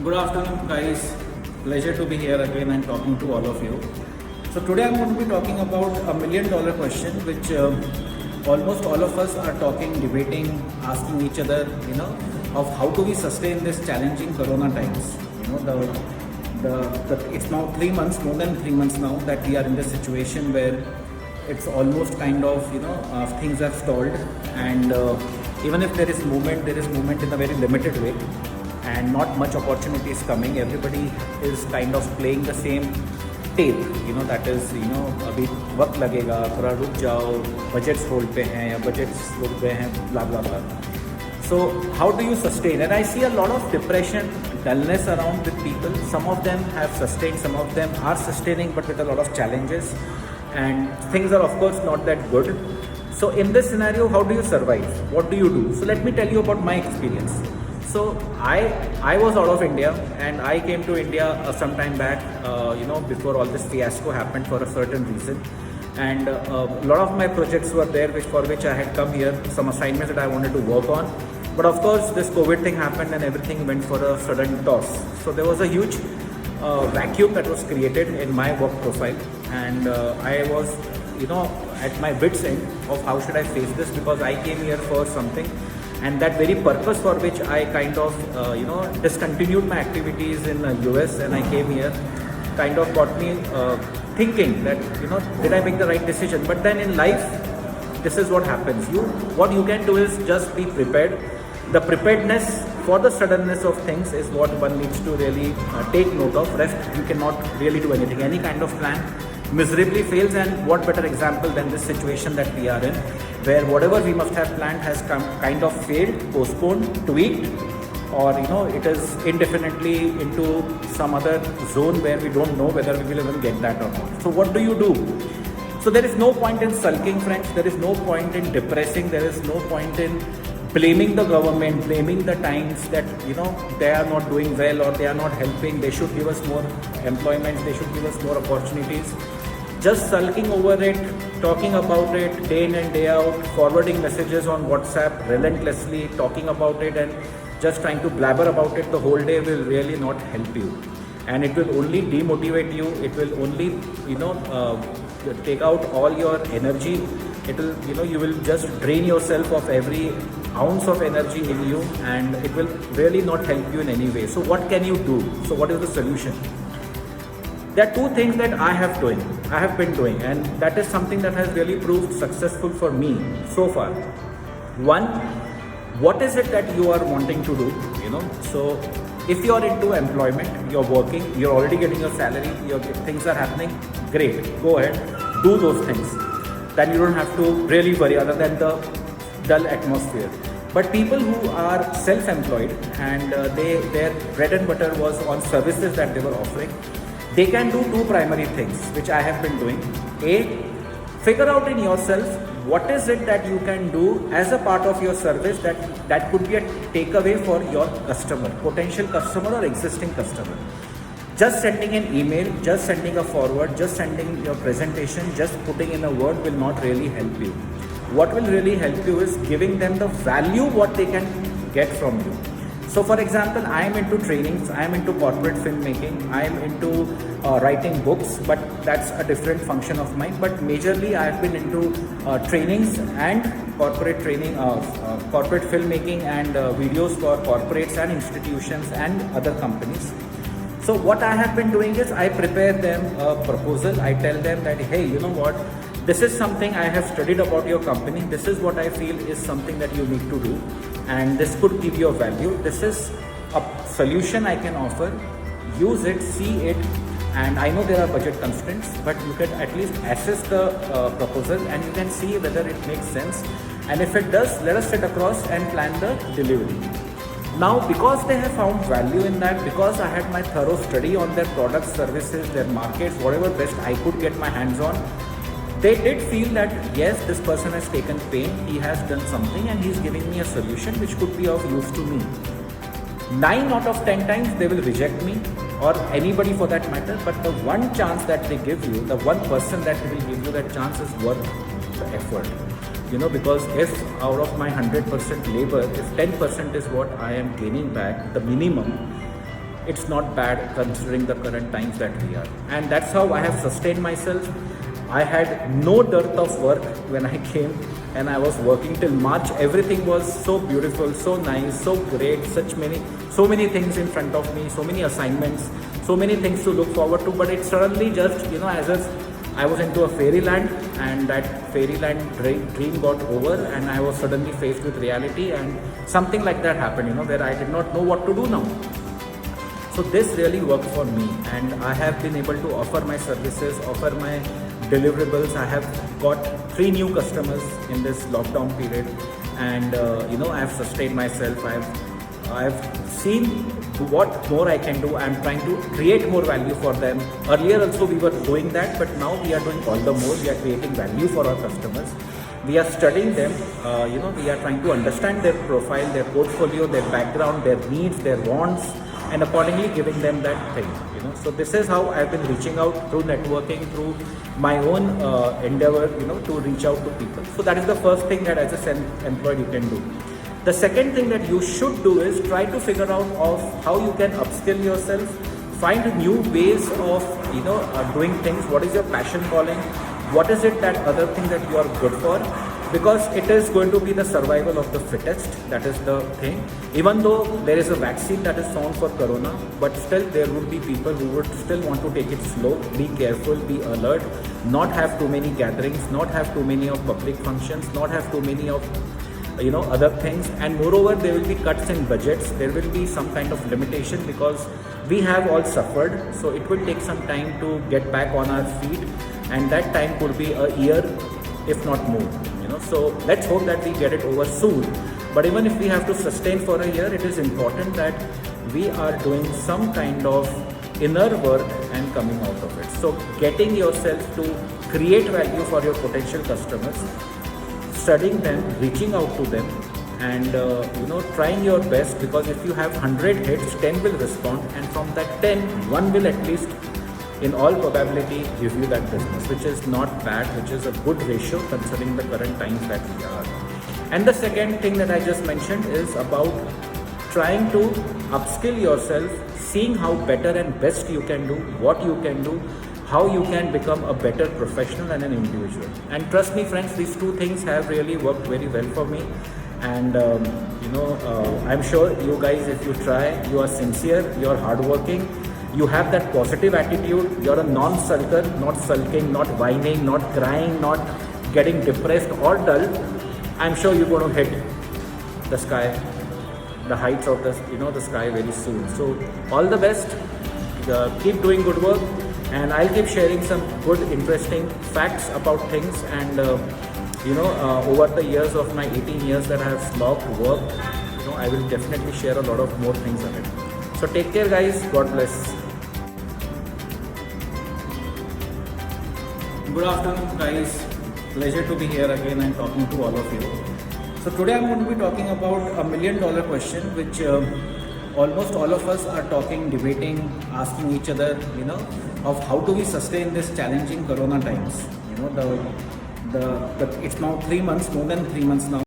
Good afternoon, guys. Pleasure to be here again and talking to all of you. So today I'm going to be talking about $1 million question, which almost all of us are talking, debating, asking each other, of how do we sustain this challenging Corona times. It's now 3 months, more than 3 months now that we are in this situation where it's almost kind of things have stalled, and even if there is movement in a very limited way and not much opportunity is coming. Everybody is kind of playing the same tape, that is, अभी वक्त लगेगा, थोड़ा रुक जाओ, budgets hold पे हैं या budgets रुक गए हैं, blah blah blah. So how do you sustain? And I see a lot of depression, dullness around with people. Some of them have sustained, some of them are sustaining, but with a lot of challenges, and things are of course not that good. So in this scenario, how do you survive? What do you do? So let me tell you about my experience. So I was out of India, and I came to India some time back, before all this fiasco happened for a certain reason. And a lot of my projects were there for which I had come here, some assignments that I wanted to work on. But of course, this COVID thing happened and everything went for a sudden toss. So there was a huge vacuum that was created in my work profile, and I was, at my wit's end of how should I face this, because I came here for something. And that very purpose for which I kind of, discontinued my activities in the US and I came here, kind of got me thinking that, did I make the right decision? But then in life, this is what happens. What you can do is just be prepared. The preparedness for the suddenness of things is what one needs to really take note of. Rest, you cannot really do anything. Any kind of plan miserably fails, and what better example than this situation that we are in, where whatever we must have planned has kind of failed, postponed, tweaked, or it is indefinitely into some other zone where we don't know whether we will even get that or not. So what do you do? So there is no point in sulking, friends. There is no point in depressing. There is no point in blaming the government, blaming the times that they are not doing well or they are not helping. They should give us more employment. They should give us more opportunities. Just sulking over it, talking about it day in and day out, forwarding messages on WhatsApp relentlessly, talking about it and just trying to blabber about it the whole day will really not help you. And it will only demotivate you. It will only, take out all your energy. It will, you will just drain yourself of every ounce of energy in you, and it will really not help you in any way. So what can you do? So what is the solution? There are two things that I have been doing, and that is something that has really proved successful for me so far. One, what is it that you are wanting to do? So if you are into employment, you're working, you're already getting your salary, things are happening, great, go ahead, do those things. Then you don't have to really worry other than the dull atmosphere. But people who are self-employed and their bread and butter was on services that they were offering, they can do two primary things, which I have been doing. A, figure out in yourself what is it that you can do as a part of your service that could be a takeaway for your customer, potential customer or existing customer. Just sending an email, just sending a forward, just sending your presentation, just putting in a word will not really help you. What will really help you is giving them the value what they can get from you. So for example, I am into trainings, I am into corporate filmmaking, I am into writing books, but that's a different function of mine. But majorly I have been into trainings and corporate training, corporate filmmaking and videos for corporates and institutions and other companies. So what I have been doing is I prepare them a proposal. I tell them that, hey, you know what? This is something I have studied about your company. This is what I feel is something that you need to do. And this could give you a value. This is a solution I can offer. Use it, see it. And I know there are budget constraints, but you can at least assess the proposal and you can see whether it makes sense. And if it does, let us sit across and plan the delivery. Now, because they have found value in that, because I had my thorough study on their products, services, their markets, whatever best I could get my hands on, they did feel that yes, this person has taken pain, he has done something and he's giving me a solution which could be of use to me. 9 out of 10 times they will reject me, or anybody for that matter, but the one chance that they give you, the one person that will give you that chance is worth the effort. Because if out of my 100% labor, if 10% is what I am gaining back, the minimum, it's not bad considering the current times that we are. And that's how I have sustained myself. I had no dearth of work when I came, and I was working till March. Everything was so beautiful, so nice, so great, so many things in front of me, so many assignments, so many things to look forward to. But it suddenly just, as if I was into a fairyland, and that fairyland dream got over, and I was suddenly faced with reality, and something like that happened, where I did not know what to do now. So this really worked for me, and I have been able to offer my services, offer my deliverables. I have got 3 new customers in this lockdown period, and I have sustained myself. I've seen what more I can do. I'm trying to create more value for them. Earlier also we were doing that, but now we are doing all the more. We are creating value for our customers. We are studying them. We are trying to understand their profile, their portfolio, their background, their needs, their wants, and accordingly giving them that thing. So this is how I've been reaching out through networking, through my own endeavor, to reach out to people. So that is the first thing that as a self-employed you can do. The second thing that you should do is try to figure out of how you can upskill yourself, find new ways of doing things. What is your passion calling? What is it, that other thing that you are good for? Because it is going to be the survival of the fittest. That is the thing. Even though there is a vaccine that is found for corona, but still there would be people who would still want to take it slow, be careful, be alert, not have too many gatherings, not have too many of public functions, not have too many of other things. And moreover, there will be cuts in budgets. There will be some kind of limitation because we have all suffered. So it will take some time to get back on our feet, and that time could be a year, if not more. So let's hope that we get it over soon. But even if we have to sustain for a year, it is important that we are doing some kind of inner work and coming out of it. So getting yourself to create value for your potential customers, studying them, reaching out to them, and trying your best, because if you have 100 hits, 10 will respond, and from that 10, 1 will at least in all probability give you that business, which is not bad, which is a good ratio considering the current times that we are. And the second thing that I just mentioned is about trying to upskill yourself, seeing how better and best you can do, what you can do, how you can become a better professional and an individual. And trust me friends, these 2 things have really worked very well for me. And I'm sure you guys, if you try, you are sincere, you are hardworking, you have that positive attitude, you're a non-sulker, not sulking, not whining, not crying, not getting depressed or dull, I'm sure you're going to hit the sky, the heights of the sky very soon. So all the best, keep doing good work, and I'll keep sharing some good, interesting facts about things. And over the years of my 18 years that I have slogged work, I will definitely share a lot of more things on it. So take care guys, God bless. Good afternoon guys, pleasure to be here again and talking to all of you. So today I'm going to be talking about $1 million question, which almost all of us are talking, debating, asking each other, of how do we sustain this challenging corona times. It's now 3 months, more than 3 months now.